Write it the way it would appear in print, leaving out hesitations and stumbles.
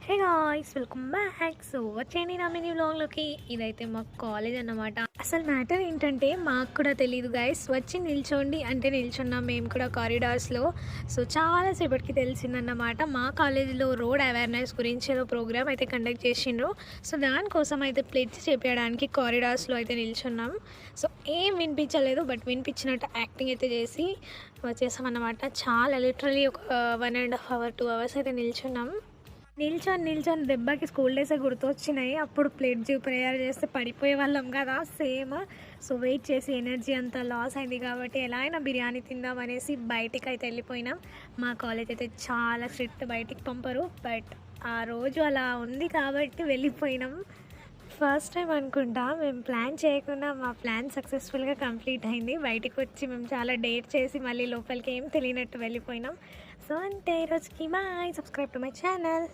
Hey guys, welcome back. So వచ్చేయండి నా mini వ్లాగ్లోకి. ఇదైతే మా కాలేజ్ అన్నమాట. అసలు మ్యాటర్ ఏంటంటే మాకు కూడా తెలియదు గైస్. వచ్చి నిల్చోండి అంటే నిల్చున్నాం మేము కూడా కారిడార్స్లో. సో చాలాసేపటికి తెలిసిందన్నమాట మా కాలేజీలో రోడ్ అవేర్నెస్ గురించి ఏదో ప్రోగ్రామ్ అయితే కండక్ట్ చేసిండ్రు. సో దానికోసం అయితే ప్లెడ్జ్ చేపించడానికి కారిడార్స్లో అయితే నిల్చున్నాం. సో ఏం వినిపించలేదు, బట్ వినిపించినట్టు యాక్టింగ్ అయితే చేసి వచ్చేసామన్నమాట. చాలా లిటరలీ ఒక 1.5 hours 2 hours అయితే నిల్చున్నాం. నిల్చొని దెబ్బకి స్కూల్ డేసే గుర్తొచ్చినాయి. అప్పుడు ప్లేట్ ప్రేయర్ చేస్తే పడిపోయే వాళ్ళం కదా సేమ్. సో వెయిట్ చేసి ఎనర్జీ అంతా లాస్ అయింది కాబట్టి ఎలా అయినా బిర్యానీ తిందాం అనేసి బయటికి అయితే వెళ్ళిపోయినాం. మా కాలేజ్ అయితే చాలా స్ట్రిక్ట్, బయటికి పంపరు. బట్ ఆ రోజు అలా ఉంది కాబట్టి వెళ్ళిపోయినాం. ఫస్ట్ టైం అనుకుంటా మేము ప్లాన్ చేయకుండా మా ప్లాన్ సక్సెస్ఫుల్గా కంప్లీట్ అయింది. బయటకు వచ్చి మేము చాలా డేట్ చేసి మళ్ళీ లోపలికి ఏం తెలియనట్టు వెళ్ళిపోయినాం. సో అంతే, ఈరోజుకి bye. Subscribe to my channel.